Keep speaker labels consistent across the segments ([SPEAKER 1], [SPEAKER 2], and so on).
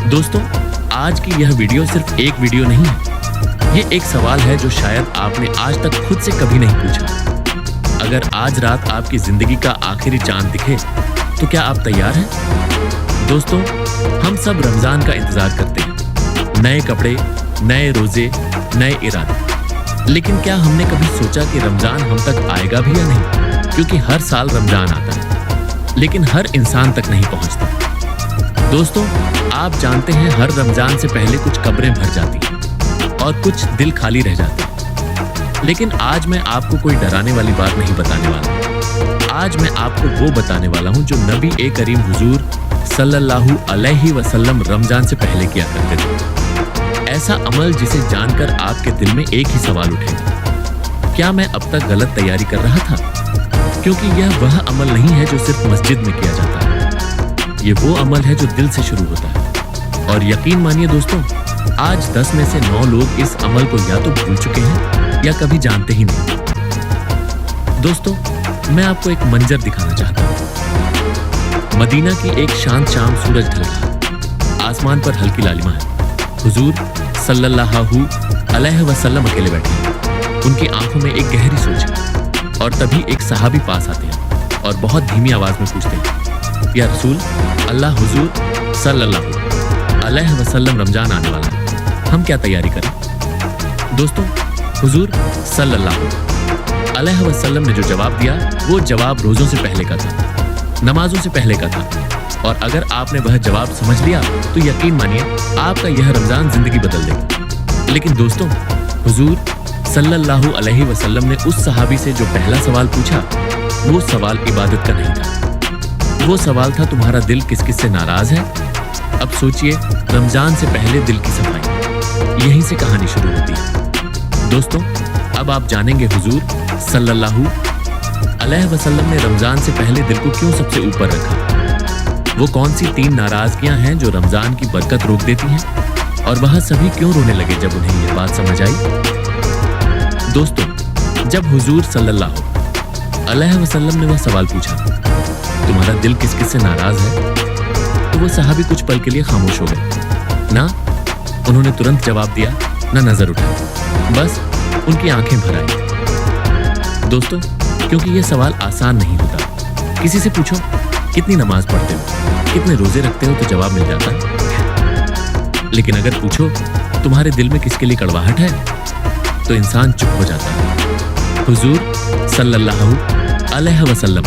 [SPEAKER 1] दोस्तों, आज की यह वीडियो सिर्फ एक वीडियो नहीं है। ये एक सवाल है जो शायद आपने आज तक खुद से कभी नहीं पूछा। अगर आज रात आपकी जिंदगी का आखिरी चांद दिखे तो क्या आप तैयार हैं? दोस्तों, हम सब रमजान का इंतजार करते हैं, नए कपड़े, नए रोजे, नए इरादे। लेकिन क्या हमने कभी सोचा कि रमजान हम तक आएगा भी या नहीं? क्योंकि हर साल रमजान आता है लेकिन हर इंसान तक नहीं पहुंचता। दोस्तों, आप जानते हैं हर रमजान से पहले कुछ कब्रें भर जाती हैं और कुछ दिल खाली रह जाते हैं। लेकिन आज मैं आपको कोई डराने वाली बात नहीं बताने वाला। आज मैं आपको वो बताने वाला हूं जो नबी ए करीम हुजूर सल्लल्लाहु अलैहि वसल्लम रमजान से पहले किया करते थे। ऐसा अमल जिसे जानकर आपके दिल में एक ही सवाल उठेगा, क्या मैं अब तक गलत तैयारी कर रहा था? क्योंकि यह वह अमल नहीं है जो सिर्फ मस्जिद में किया जाता है। ये वो अमल है जो दिल से शुरू होता है। और यकीन मानिए दोस्तों, आज 10 में से 9 लोग इस अमल को या तो भूल चुके हैं या कभी जानते ही नहीं। दोस्तों, मैं आपको एक मंजर दिखाना चाहता हूँ। मदीना की एक शांत शाम, सूरज ढल रहा, आसमान पर हल्की लालिमा है। हुजूर सल्लल्लाहु अलैहि वसल्लम अकेले बैठे हैं। उनकी आंखों में एक गहरी सोच है। और तभी एक सहाबी पास आते हैं और बहुत धीमी आवाज में पूछते हैं, या रसूल अल्लाह, हुजूर सल्लल्लाहु अलैहि वसल्लम रमजान आने वाला है, हम क्या तैयारी करें? दोस्तों, हुजूर सल्लल्लाहु अलैहि वसल्लम ने जो जवाब दिया वो जवाब रोजों से पहले का था, नमाजों से पहले का था। और अगर आपने वह जवाब समझ लिया तो यकीन मानिए आपका यह रमजान जिंदगी बदल देगा। लेकिन दोस्तों, हुजूर सल्लल्लाहु अलैहि वसल्लम ने उस सहाबी से जो पहला सवाल पूछा वो सवाल इबादत का नहीं था। वो सवाल था, तुम्हारा दिल किस किस से नाराज है? अब सोचिए, रमजान से पहले दिल की सफाई, यहीं से कहानी शुरू होती है। दोस्तों, अब आप जानेंगे हुजूर सल्लल्लाहु अलैहि वसल्लम ने रमजान से पहले दिल को क्यों सबसे ऊपर रखा। वो कौन सी 3 नाराजगियां हैं जो रमजान की बरकत रोक देती हैं, और वह सभी क्यों रोने लगे जब उन्हें यह बात समझ आई। दोस्तों, जब हुजूर सल्लल्लाहु अलैहि वसल्लम ने वह सवाल पूछा, तुम्हारा दिल किस किस से नाराज है, तो वो सहाबी कुछ पल के लिए खामोश हो गए। ना उन्होंने तुरंत जवाब दिया, ना नजर उठाई, बस उनकी आंखें भर आई। दोस्तों, क्योंकि ये सवाल आसान नहीं होता। किसी से पूछो कितनी नमाज पढ़ते हो, कितने रोजे रखते हो, तो जवाब मिल जाता। लेकिन अगर पूछो तुम्हारे दिल में किसके लिए कड़वाहट है, तो इंसान चुप हो जाता है। हुजूर सल्लल्लाहु अलैहि वसल्लम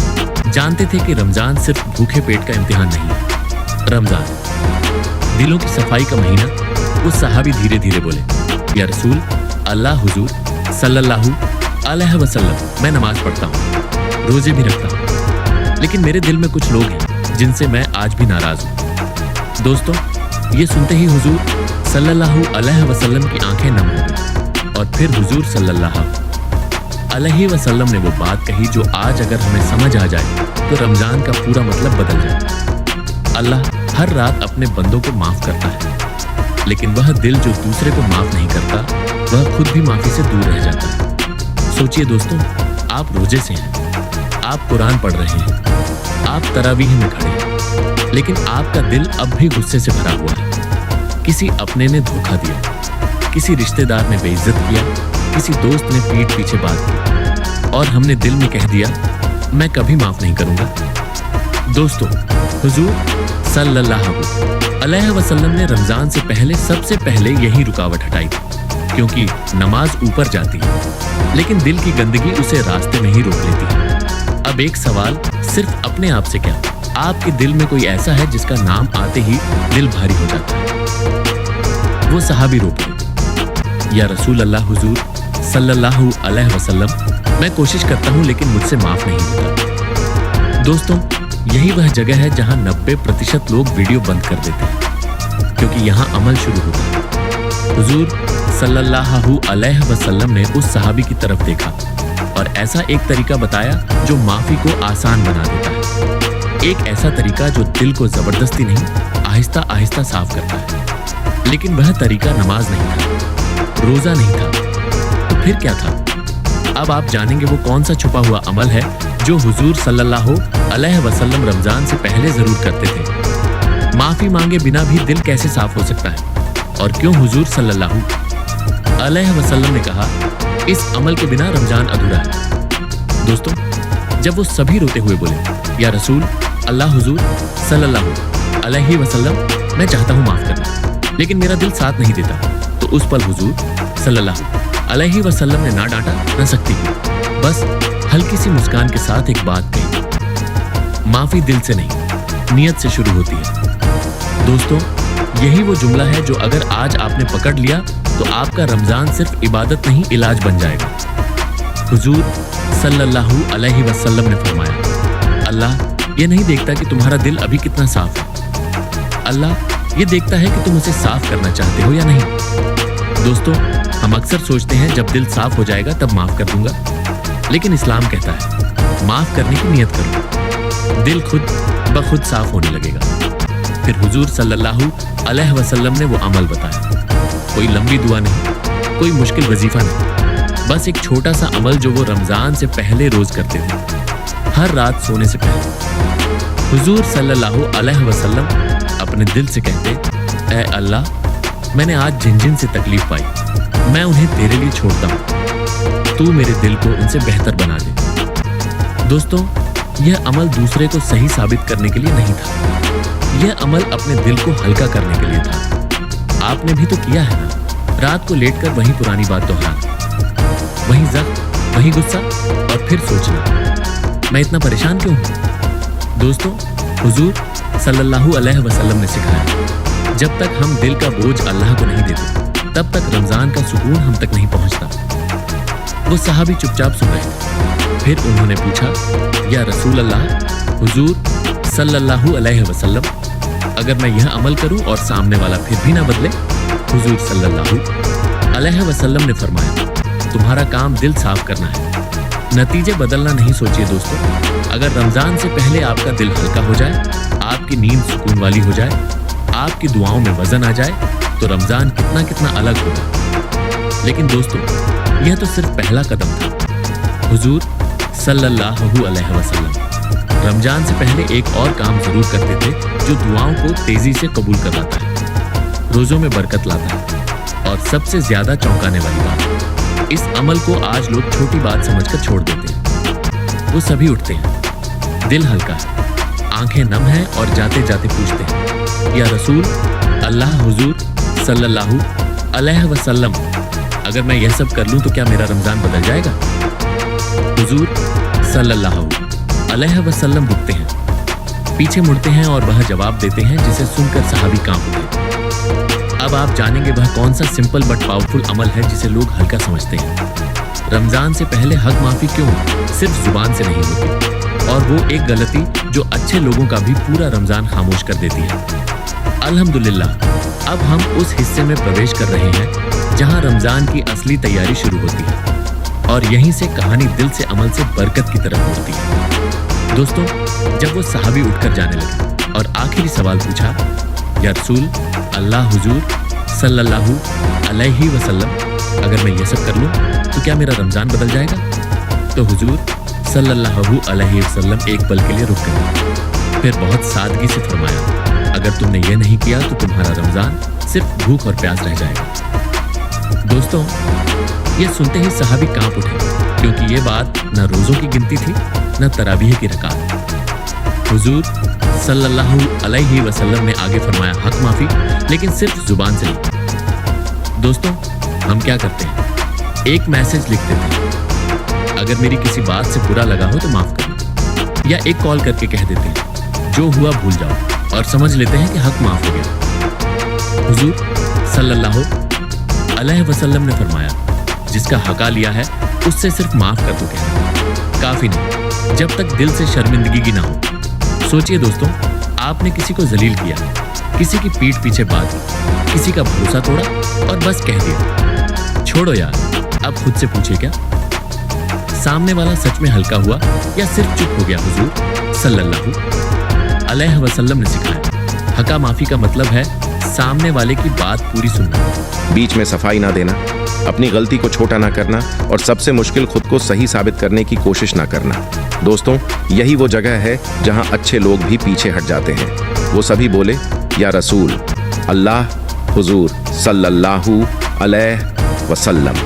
[SPEAKER 1] जानते थे कि रमजान सिर्फ भूखे पेट का इम्तिहान नहीं है। रमजान दिलों की सफाई का महीना। वो सहाबी धीरे धीरे बोले, या रसूल अल्लाह, हुजूर सल्लल्लाहु अलैहि वसल्लम मैं नमाज पढ़ता हूँ, रोजे भी रखता हूँ, लेकिन मेरे दिल में कुछ लोग हैं जिनसे मैं आज भी नाराज हूँ। दोस्तों, ये सुनते ही हुजूर सल्लल्लाहु अलैहि वसल्लम की आंखें नम हो गई। और फिर हुजूर सल्लल्लाहु अलैहि वसल्लम ने वो बात कही जो आज अगर हमें समझ आ जाए तो रमजान का पूरा मतलब बदल जाए। अल्लाह हर रात अपने बंदों को माफ करता है, लेकिन वह दिल जो दूसरे को माफ नहीं करता, वह खुद भी माफी से दूर रह जाता है। सोचिए दोस्तों, आप रोजे से हैं, आप कुरान पढ़ रहे हैं, आप तरावीह में खड़े हैं, लेकिन आपका दिल अब भी गुस्से से भरा हुआ है। किसी अपने ने धोखा दिया, किसी रिश्तेदार ने बेइज्जत किया, किसी दोस्त ने पीठ पीछे बात की, और हमने दिल में कह दिया मैं कभी माफ नहीं करूंगा। दोस्तों, हुजूर सल्लल्लाहु अलैहि वसल्लम ने रमजान से पहले सबसे पहले यही रुकावट हटाई थी, क्योंकि नमाज ऊपर जाती है लेकिन दिल की गंदगी उसे रास्ते में ही रोक लेती है। अब एक सवाल सिर्फ अपने आप से, क्या आपके दिल में कोई ऐसा है जिसका नाम आते ही दिल भारी हो जाता है? वो सहाबी रो पड़े, या रसूल अल्लाह, हुजूर सल्लल्लाहु अलैहि वसल्लम मैं कोशिश करता हूं लेकिन मुझसे माफ नहीं होता। दोस्तों, यही वह जगह है जहां 90% लोग वीडियो बंद कर देते हैं, क्योंकि यहां अमल शुरू होता है। हुजूर सल्लल्लाहु अलैहि वसल्लम ने उस सहाबी की तरफ देखा और ऐसा एक तरीका बताया जो माफी को आसान बना देता है। एक ऐसा तरीका जो दिल को जबरदस्ती नहीं, आहिस्ता आहिस्ता साफ करता है। लेकिन वह तरीका नमाज नहीं था, रोजा नहीं था, तो फिर क्या था? अब आप जानेंगे वो कौन सा छुपा हुआ अमल है जो हुजूर सल्लल्लाहु अलैहि वसल्लम रमजान से पहले जरूर करते थे। माफी मांगे बिना भी दिल कैसे साफ हो सकता है? और क्यों हुजूर सल्लल्लाहु अलैहि वसल्लम ने कहा, इस अमल के बिना रमजान अधूरा है। दोस्तों, जब वो सभी रोते हुए बोले, या रसूल अल्लाह हुजूर सल्लल्लाहु अलैहि वसल्लम, मैं चाहता हूँ माफ करना, लेकिन मेरा दिल साथ नहीं देता, तो उस पल हुजूर सल्लल्लाहु अलैहि वसल्लम ने ना डांटा ना सख्ती की, बस हल्की सी मुस्कान के साथ एक बात कही, माफी दिल से नहीं, नियत से शुरू होती है। दोस्तों, यही वो जुमला है जो अगर आज आपने पकड़ लिया तो आपका रमजान सिर्फ इबादत नहीं, इलाज बन जाएगा। हुजूर सल्लल्लाहु अलैहि वसल्लम ने फरमाया, अल्लाह ये नहीं देखता कि तुम्हारा दिल अभी कितना साफ है, अल्लाह ये देखता है कि तुम उसे साफ करना चाहते हो या नहीं। दोस्तों, हम अक्सर सोचते हैं जब दिल साफ हो जाएगा तब माफ कर दूंगा, लेकिन इस्लाम कहता है माफ करने की नियत करो, दिल खुद ब खुद साफ होने लगेगा। फिर हुजूर सल्लल्लाहु अलैहि वसल्लम ने वो अमल बताया, कोई लंबी दुआ नहीं, कोई मुश्किल वजीफा नहीं, बस एक छोटा सा अमल जो वो रमजान से पहले रोज करते थे, हर रात सोने से पहले। हुजूर सल्लल्लाहु अलैहि वसल्लम अपने दिल से कहते, ऐ अल्लाह, मैंने आज जिन जिन से तकलीफ पाई, मैं उन्हें तेरे लिए छोड़ता हूँ, तू मेरे दिल को उनसे बेहतर बना दे। दोस्तों, यह अमल दूसरे को सही साबित करने के लिए नहीं था, यह अमल अपने दिल को हल्का करने के लिए था। आपने भी तो किया है ना, रात को लेटकर वही पुरानी बात दोहराना, वही जख्म, वही गुस्सा, और फिर सोचना मैं इतना परेशान क्यों हूँ। दोस्तों, हुजूर सल्लल्लाहु अलैहि वसल्लम ने सिखाया, जब तक हम दिल का बोझ अल्लाह को नहीं देते तब तक रमजान का सुकून हम तक नहीं पहुंचता। वो सहाबी चुपचाप सुन रहे थे, फिर उन्होंने पूछा, या रसूल अल्लाह, हुजूर सल्लल्लाहु अलैहि वसल्लम, अगर मैं यह अमल करूं और सामने वाला फिर भी ना बदले? हुजूर सल्लल्लाहु अलैहि वसल्लम ने फरमाया, तुम्हारा काम दिल साफ करना है, नतीजे बदलना नहीं सोचिए। दोस्तों, अगर रमजान से पहले आपका दिल हल्का हो जाए, आपकी नींद सुकून वाली हो जाए, आपकी दुआओं में वजन आ जाए, तो रमजान कितना कितना अलग होगा। लेकिन दोस्तों, यह तो सिर्फ पहला कदम था। हुजूर सल्लल्लाहु अलैहि वसल्लम रमजान से पहले एक और काम जरूर करते थे जो दुआओं को तेजी से कबूल कराता है, रोजों में बरकत लाता है, और सबसे ज्यादा चौंकाने वाली बात, इस अमल को आज लोग छोटी बात समझकर छोड़ देते हैं। वो सभी उठते हैं, दिल हल्का है, आंखें नम हैं, और जाते जाते पूछते हैं, या रसूल अल्लाह, हुजूर सल्लल्लाहु अलैहि वसल्लम, अगर मैं यह सब कर लूं तो क्या मेरा रमजान बदल जाएगा? हुजूर सल्लल्लाहु अलैहि वसल्लम रुकते हैं, पीछे मुड़ते हैं, और वह जवाब देते हैं जिसे सुनकर सहाबी कांप उठे। अब आप जानेंगे वह कौन सा सिंपल बट पावरफुल अमल है जिसे लोग हल्का समझते हैं। रमजान से पहले हक माफी क्यों सिर्फ जुबान से नहीं होती, और वो एक गलती जो अच्छे लोगों का भी पूरा रमजान खामोश कर देती है। अल्हम्दुलिल्लाह, अब हम उस हिस्से में प्रवेश कर रहे हैं जहां रमजान की असली तैयारी शुरू होती है, और यहीं से कहानी दिल से अमल से बरकत की तरफ मुड़ती है। दोस्तों, जब वो सहाबी उठकर जाने लगे और आखिरी सवाल पूछा, या रसूल अल्लाह, हुजूर सल्लल्लाहु अलैहि वसल्लम, अगर मैं ये सब कर लूं तो क्या मेरा रमजान बदल जाएगा? तो हुजूर सल्लल्लाहु अलैहि वसल्लम एक पल के लिए रुक गए, फिर बहुत सादगी से फरमाया, अगर तुमने ये नहीं किया तो तुम्हारा रमजान सिर्फ भूख और प्यास रह जाएगा। दोस्तों, ये सुनते ही सहाबी कांप उठे, क्योंकि ये बात न रोजों की गिनती थी न तरावीह की रकात। हुजूर सल्लल्लाहु अलैहि वसल्लम ने आगे फरमाया, हक माफी, लेकिन सिर्फ जुबान से नहीं। दोस्तों, हम क्या करते हैं, एक मैसेज लिखते थे, अगर मेरी किसी बात से बुरा लगा हो तो माफ करना, या एक कॉल करके कह देते हैं, जो हुआ भूल जाओ, और समझ लेते हैं कि हक माफ हो गया। हुजूर सल्लल्लाहु अलैहि वसल्लम ने फरमाया, जिसका हका लिया है उससे सिर्फ माफ कर दो, कहना काफी नहीं, जब तक दिल से शर्मिंदगी ना हो। सोचिए दोस्तों, आपने किसी को जलील किया, किसी की पीठ पीछे बात की, किसी का भरोसा तोड़ा, और बस कह दिया छोड़ो यार। अब खुद से पूछिए, क्या सामने वाला सच में हल्का हुआ या सिर्फ चुप हो गया? हुजूर सल्लल्लाहु अलैहि वसल्लम ने सिखाया, हका माफी का मतलब है सामने वाले की बात पूरी सुनना,
[SPEAKER 2] बीच में सफाई ना देना, अपनी गलती को छोटा ना करना, और सबसे मुश्किल खुद को सही साबित करने की कोशिश ना करना। दोस्तों, यही वो जगह है जहां अच्छे लोग भी पीछे हट जाते हैं। वो सभी बोले, या रसूल अल्लाह हुजूर सल्लल्लाहु अलैहि वसल्लम।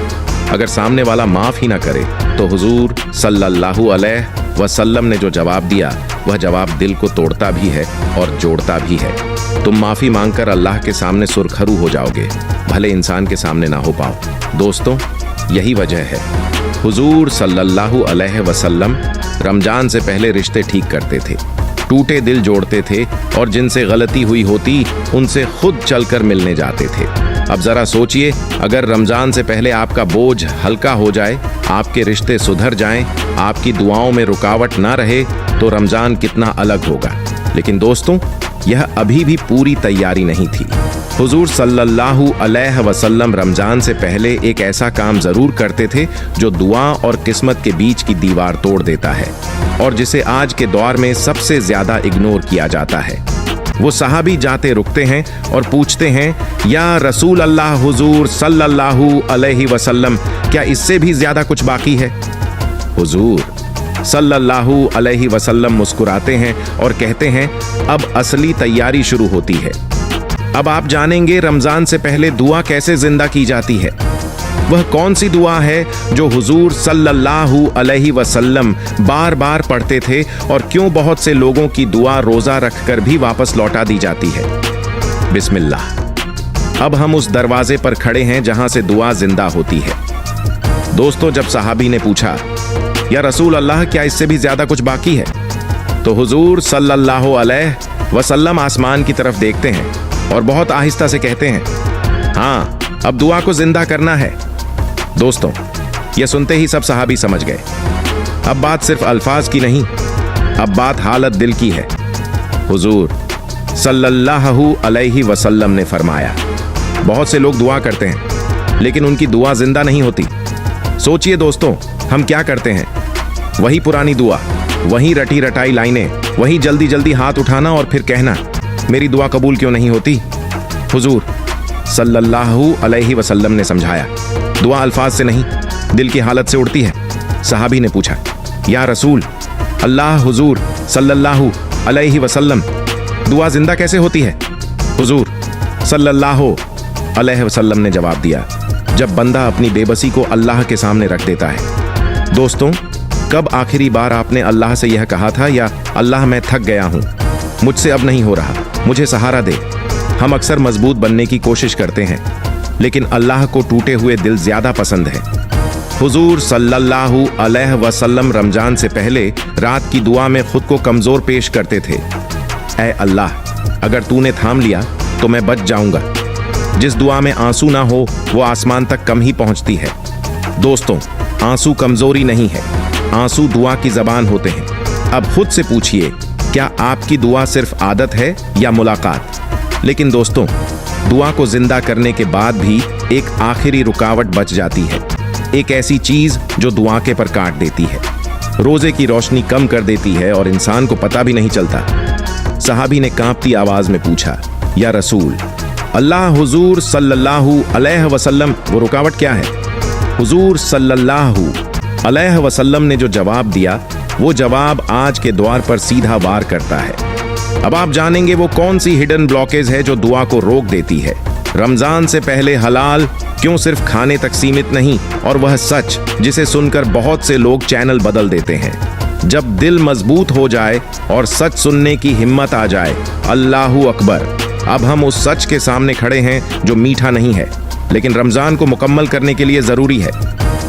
[SPEAKER 2] अगर सामने वाला माफ ही ना करे तो हुजूर सल्लल्लाहु अलैहि वसल्लम ने जो जवाब दिया वह जवाब दिल को तोड़ता भी है और जोड़ता भी है। तुम माफी मांगकर अल्लाह के सामने सुरखरू हो जाओगे, भले इंसान के सामने ना हो पाओ। दोस्तों, यही वजह है हुजूर सल्लल्लाहु अलैहि वसल्लम रमजान से पहले रिश्ते ठीक करते थे, टूटे दिल जोड़ते थे और जिनसे गलती हुई होती उनसे खुद चलकर मिलने जाते थे। अब जरा सोचिए, अगर रमजान से पहले आपका बोझ हल्का हो जाए, आपके रिश्ते सुधर जाएं, आपकी दुआओं में रुकावट ना रहे तो रमजान कितना अलग होगा। लेकिन दोस्तों, यह अभी भी पूरी तैयारी नहीं थी। हुजूर सल्लल्लाहु अलैहि वसल्लम रमजान से पहले एक ऐसा काम जरूर करते थे जो दुआ और किस्मत के बीच की दीवार तोड़ देता है और जिसे आज के दौर में सबसे ज्यादा इग्नोर किया जाता है। वो सहाबी जाते रुकते हैं और पूछते हैं, या रसूल अल्लाह हुजूर सल्लल्लाहु अलैहि वसल्लम, क्या इससे भी ज्यादा कुछ बाकी है? हुजूर सल्लल्लाहु अलैहि वसल्लम मुस्कुराते हैं और कहते हैं, अब असली तैयारी शुरू होती है। अब आप जानेंगे रमजान से पहले दुआ कैसे जिंदा की जाती है। वह कौन सी दुआ है जो हुजूर सल्लल्लाहु अलैहि वसल्लम बार बार पढ़ते थे और क्यों बहुत से लोगों की दुआ रोजा रखकर भी वापस लौटा दी जाती है। बिस्मिल्लाह। अब हम उस दरवाजे पर खड़े हैं जहां से दुआ जिंदा होती है। दोस्तों, जब सहाबी ने पूछा, या रसूल अल्लाह, क्या इससे भी ज्यादा कुछ बाकी है? तो हुजूर सल्लल्लाहु अलैहि वसल्लम आसमान की तरफ देखते हैं और बहुत आहिस्ता से कहते हैं, हाँ, अब दुआ को जिंदा करना है। दोस्तों, यह सुनते ही सब सहाबी समझ गए, अब बात सिर्फ अल्फाज की नहीं, अब बात हालत दिल की है। हुजूर सल्लल्लाहु अलैहि वसल्लम ने फरमाया, बहुत से लोग दुआ करते हैं लेकिन उनकी दुआ जिंदा नहीं होती। सोचिए दोस्तों, हम क्या करते हैं? वही पुरानी दुआ, वही रटी रटाई लाइनें, वही जल्दी जल्दी हाथ उठाना और फिर कहना, मेरी दुआ कबूल क्यों नहीं होती? हुजूर सल्लल्लाहु अलैहि वसल्लम ने समझाया, दुआ अल्फाज से नहीं, दिल की हालत से उड़ती है। सहाबी ने पूछा, या रसूल अल्लाह हुजूर सल्लल्लाहु अलैहि वसल्लम, दुआ जिंदा कैसे होती है? हुजूर सल्लल्लाहु अलैहि वसल्लम ने जवाब दिया, जब बंदा अपनी बेबसी को अल्लाह के सामने रख देता है। दोस्तों, कब आखिरी बार आपने अल्लाह से यह कहा था, या अल्लाह मैं थक गया हूं, मुझसे अब नहीं हो रहा, मुझे सहारा दे? हम अक्सर मजबूत बनने की कोशिश करते हैं लेकिन अल्लाह को टूटे हुए दिल ज्यादा पसंद है। हुजूर सल्लल्लाहु अलैहि वसल्लम रमजान से पहले रात की दुआ में खुद को कमजोर पेश करते थे। ऐ अल्लाह, अगर तूने थाम लिया तो मैं बच जाऊंगा। जिस दुआ में आंसू ना हो वो आसमान तक कम ही पहुंचती है। दोस्तों, आंसू कमजोरी नहीं है, आंसू दुआ की जबान होते हैं। अब खुद से पूछिए, क्या आपकी दुआ सिर्फ आदत है या मुलाकात? लेकिन दोस्तों, दुआ को जिंदा करने के बाद भी एक आखिरी रुकावट बच जाती है, एक ऐसी चीज जो दुआ के पर काट देती है, रोजे की रोशनी कम कर देती है और इंसान को पता भी नहीं चलता। सहाबी ने कांपती आवाज में पूछा, या रसूल अल्लाह हुजूर सल्लल्लाहु अलैहि वसल्लम, वो रुकावट क्या है? हुजूर सल्लल्लाहु अलैहि वसल्लम ने जो जवाब दिया वो जवाब आज के द्वार पर सीधा वार करता है। अब आप जानेंगे वो कौन सी हिडन ब्लॉकेज है जो दुआ को रोक देती है। रमजान से पहले हलाल क्यों सिर्फ खाने तक सीमित नहीं, और वह सच जिसे सुनकर बहुत से लोग चैनल बदल देते हैं। जब दिल मजबूत हो जाए और सच सुनने की हिम्मत आ जाए, अल्लाहू अकबर। अब हम उस सच के सामने खड़े हैं जो मीठा नहीं है लेकिन रमजान को मुकम्मल करने के लिए जरूरी है।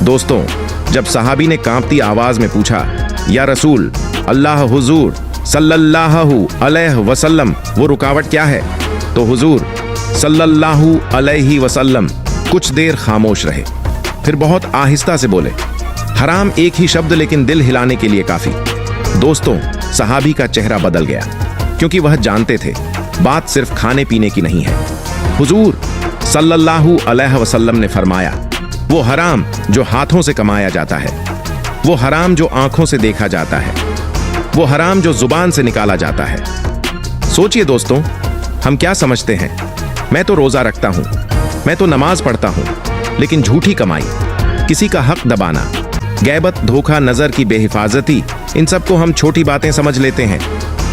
[SPEAKER 2] दोस्तों, जब सहाबी ने कांपती आवाज में पूछा, या रसूल अल्लाह हुजूर सल्लल्लाहु अलैहि वसल्लम, वो रुकावट क्या है? तो हुजूर सल्लल्लाहु अलैहि वसल्लम कुछ देर खामोश रहे, फिर बहुत आहिस्ता से बोले, हराम एक ही शब्द लेकिन दिल हिलाने के लिए काफी। दोस्तों, सहाबी का चेहरा बदल गया क्योंकि वह जानते थे बात सिर्फ खाने पीने की नहीं है। हुजूर सल्लल्लाहु अलैहि वसल्लम ने फरमाया, वो हराम जो हाथों से कमाया जाता है, वो हराम जो आंखों से देखा जाता है, वो हराम जो जुबान से निकाला जाता है। सोचिए दोस्तों, हम क्या समझते हैं, मैं तो रोजा रखता हूं, मैं तो नमाज पढ़ता हूं, लेकिन झूठी कमाई, किसी का हक दबाना, गैबत, धोखा, नजर की बेहिफाजती, इन सबको हम छोटी बातें समझ लेते हैं।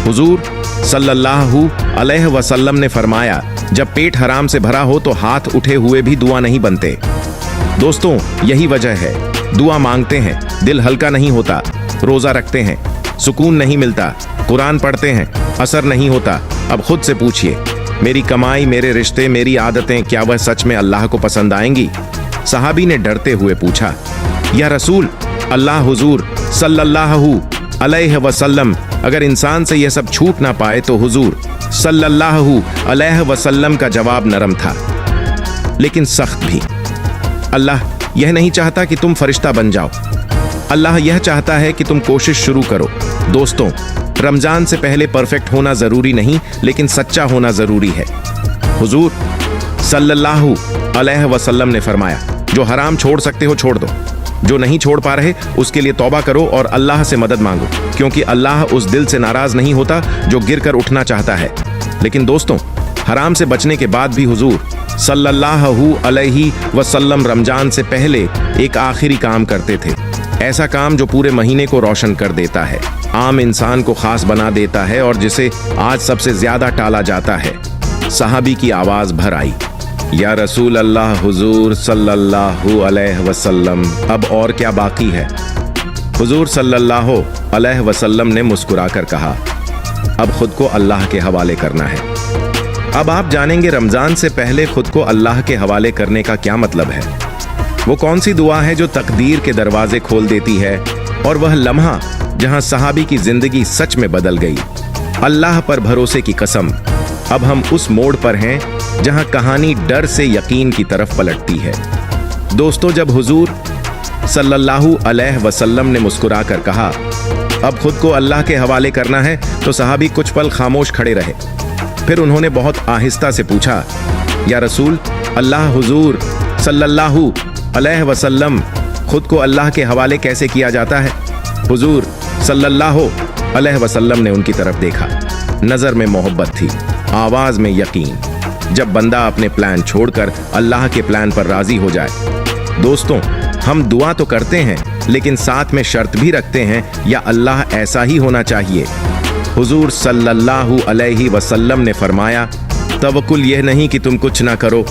[SPEAKER 2] हुजूर सल्लल्लाहु अलैहि वसल्लम ने फरमाया, जब पेट हराम से भरा हो तो हाथ उठे हुए भी दुआ नहीं बनते। दोस्तों, यही वजह है, दुआ मांगते हैं, दिल हल्का नहीं होता, रोजा रखते हैं, सुकून नहीं मिलता, कुरान पढ़ते हैं, असर नहीं होता। अब खुद से पूछिए, मेरी कमाई, मेरे रिश्ते, मेरी आदतें, क्या वह सच में अल्लाह को पसंद आएंगी? सहाबी ने डरते हुए पूछा, या रसूल अल्लाह, हुजूर सल्लल्लाहु अलैहि वसल्लम, अगर इंसान से यह सब छूट ना पाए तो हुजूर सल्लल्लाहु अलैहि वसल्लम का जवाब नरम था लेकिन सख्त भी। अल्लाह यह नहीं चाहता कि तुम फरिश्ता बन जाओ, अल्लाह यह चाहता है कि तुम कोशिश शुरू करो। दोस्तों, रमजान से पहले परफेक्ट होना जरूरी नहीं, लेकिन सच्चा होना जरूरी है। हुजूर सल्लल्लाहु अलैहि वसल्लम ने फरमाया, जो हराम छोड़ सकते हो छोड़ दो, जो नहीं छोड़ पा रहे उसके लिए तौबा करो और अल्लाह से मदद मांगो, क्योंकि अल्लाह उस दिल से नाराज नहीं होता जो गिर कर उठना चाहता है। लेकिन दोस्तों, हराम से बचने के बाद भी हुजूर सल्लल्लाहु अलैहि वसल्लम रमजान से पहले एक आखिरी काम करते थे, ऐसा काम जो पूरे महीने को रोशन कर देता है, आम इंसान को खास बना देता है और जिसे आज सबसे ज्यादा टाला जाता है। सहाबी की आवाज भर आई, या रसूल अल्लाह, हुजूर सल्लल्लाहु अलैहि वसल्लम, अब और क्या बाकी है? हुजूर सल्लल्लाहु अलैहि वसल्लम ने मुस्कुराकर कहा, अब खुद को अल्लाह के हवाले करना है। अब आप जानेंगे रमजान से पहले खुद को अल्लाह के हवाले करने का क्या मतलब है। वो कौन सी दुआ है जो तकदीर के दरवाजे खोल देती है, और वह लम्हा जहां सहाबी की जिंदगी सच में बदल गई। अल्लाह पर भरोसे की कसम, अब हम उस मोड़ पर हैं जहां कहानी डर से यकीन की तरफ पलटती है। दोस्तों, जब हुजूर सल्लल्लाहु अलैहि वसल्लम ने मुस्कुराकर कहा, अब खुद को अल्लाह के हवाले करना है, तो सहाबी कुछ पल खामोश खड़े रहे। फिर उन्होंने बहुत आहिस्ता से पूछा, या रसूल अल्लाह, हुजूर सल्लल्लाहु अलैहि वसल्लम, खुद को अल्लाह के हवाले कैसे किया जाता है? हुजूर सल्लल्लाहु अलैहि वसल्लम ने उनकी तरफ देखा, नजर में मोहब्बत थी, आवाज में यकीन। जब बंदा अपने प्लान छोड़कर अल्लाह के प्लान पर राजी हो जाए। दोस्तों, हम दुआ तो करते हैं, लेकिन साथ में शर्त भी रखते हैं, या अल्लाह ऐसा ही होना चाहिए। हुजूर सल्लल्लाहु अलैहि वसल्लम ने फरमाया, तवक्कुल यह नहीं कि तुम कुछ ना करो,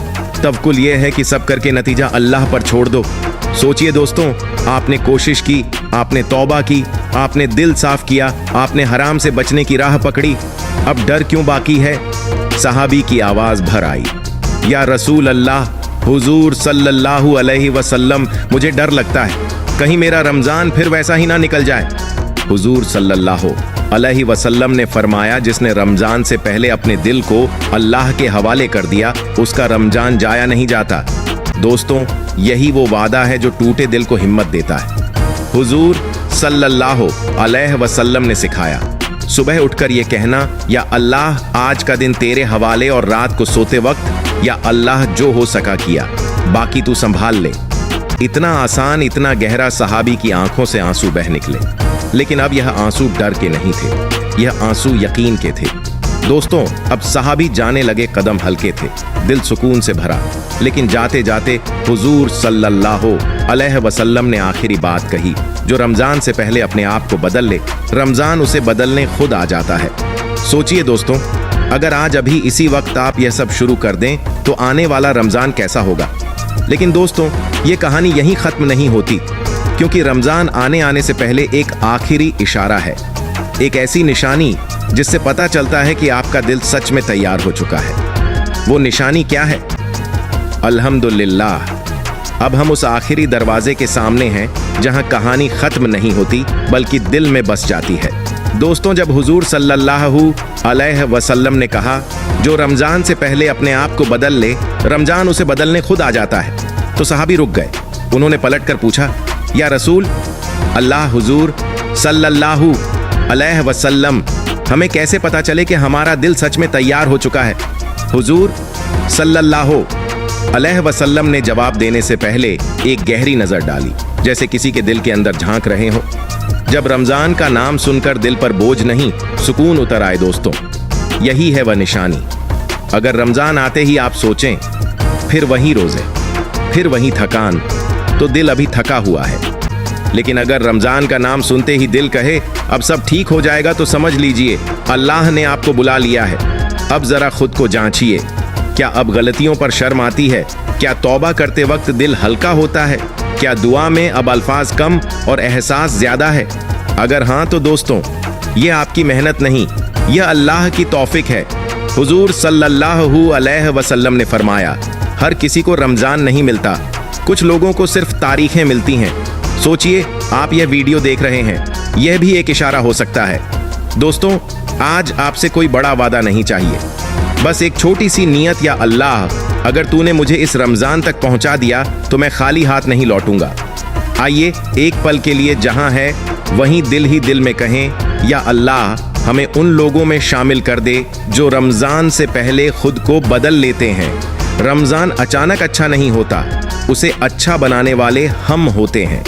[SPEAKER 2] तवक्कुल यह है कि सब करके नतीजा अल्लाह पर छोड़ दो। सोचिए दोस्तों, आपने कोशिश की, आपने तौबा की, आपने दिल साफ किया, आपने हराम से बचने की राह पकड़ी, अब डर क्यों बाकी है? सहाबी की आवाज भर आई, या रसूल अल्लाह, हुजूर सल्लल्लाहु अलैहि वसल्लम, मुझे डर लगता है कहीं मेरा रमजान फिर वैसा ही ना निकल जाए। हुजूर सल्लल्लाहु अलैहि वसल्लम ने फरमाया, जिसने रमजान से पहले अपने दिल को अल्लाह के हवाले कर दिया, उसका रमजान जाया नहीं जाता। दोस्तों, यही वो वादा है जो टूटे दिल को हिम्मत देता है। हुजूर सल्लल्लाहु अलैहि वसल्लम ने सिखाया, सुबह उठकर ये कहना, या अल्लाह आज का दिन तेरे हवाले, और रात को सोते वक्त, या अल्लाह जो हो सका किया, बाकी तू संभाल ले। इतना आसान, इतना गहरा। सहाबी की आंखों से आंसू बह निकले, लेकिन अब यह आंसू डर के नहीं थे, यह आंसू यकीन के थे। दोस्तों, अब सहाबी जाने लगे, कदम हल्के थे, दिल सुकून से भरा। लेकिन जाते जाते हुजूर सल्लल्लाहु अलैहि वसल्लम ने आखिरी बात कही, जो रमजान से पहले अपने आप को बदल ले, रमजान उसे बदलने खुद आ जाता है। सोचिए दोस्तों, अगर आज अभी इसी वक्त आप यह सब शुरू कर दें, तो आने वाला रमजान कैसा होगा? लेकिन दोस्तों, ये कहानी यहीं खत्म नहीं होती, क्योंकि रमजान आने से पहले एक आखिरी इशारा है, एक ऐसी निशानी जिससे पता चलता है कि आपका दिल सच में तैयार हो चुका है। वो निशानी क्या है? अल्हम्दुलिल्लाह, अब हम उस आखिरी दरवाजे के सामने हैं जहां कहानी खत्म नहीं होती, बल्कि दिल में बस जाती है। दोस्तों, जब हुजूर सल्लल्लाहु अलैहि वसल्लम ने कहा, जो रमजान से पहले अपने आप को बदल ले, रमजान उसे बदलने खुद आ जाता है, तो सहाबी रुक गए। उन्होंने पलटकर पूछा, या रसूल अल्लाह, हुजूर सल्लल्लाहु अलैहि वसल्लम, हमें कैसे पता चले कि हमारा दिल सच में तैयार हो चुका है? हुजूर सल्लल्लाहु अलैहि वसल्लम ने जवाब देने से पहले एक गहरी नजर डाली, जैसे किसी के दिल के अंदर झांक रहे हो। जब रमजान का नाम सुनकर दिल पर बोझ नहीं, सुकून उतर आए। दोस्तों, यही है वह निशानी। अगर रमजान आते ही आप सोचें, फिर वही रोजे, फिर वही थकान, तो दिल अभी थका हुआ है। लेकिन अगर रमजान का नाम सुनते ही दिल कहे, अब सब ठीक हो जाएगा, तो समझ लीजिए अल्लाह ने आपको बुला लिया है। अब जरा खुद को जांचिए, क्या अब गलतियों पर शर्म आती है? क्या तौबा करते वक्त दिल हल्का होता है? क्या दुआ में अब अल्फाज कम और एहसास ज्यादा है? अगर हाँ तो दोस्तों, ये आपकी मेहनत नहीं, यह अल्लाह की तौफीक है। हुजूर सल्लल्लाहु अलैहि वसल्लम ने फरमाया, हर किसी को रमजान नहीं मिलता, कुछ लोगों को सिर्फ तारीखें मिलती हैं। सोचिए, आप यह वीडियो देख रहे हैं, यह भी एक इशारा हो सकता है। दोस्तों, आज आपसे कोई बड़ा वादा नहीं चाहिए, बस एक छोटी सी नियत, या अल्लाह अगर तूने मुझे इस रमजान तक पहुंचा दिया तो मैं खाली हाथ नहीं लौटूंगा। आइए एक पल के लिए जहां है वहीं दिल ही दिल में कहें, या अल्लाह हमें उन लोगों में शामिल कर दे जो रमजान से पहले खुद को बदल लेते हैं। रमजान अचानक अच्छा नहीं होता, उसे अच्छा बनाने वाले हम होते हैं।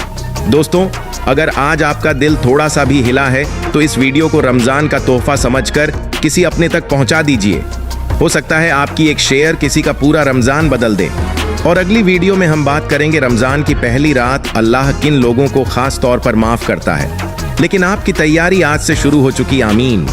[SPEAKER 2] दोस्तों, अगर आज आपका दिल थोड़ा सा भी हिला है तो इस वीडियो को रमजान का तोहफा समझकर किसी अपने तक पहुंचा दीजिए। हो सकता है आपकी एक शेयर किसी का पूरा रमजान बदल दे। और अगली वीडियो में हम बात करेंगे रमजान की पहली रात अल्लाह किन लोगों को खास तौर पर माफ करता है। लेकिन आपकी तैयारी आज से शुरू हो चुकी। आमीन।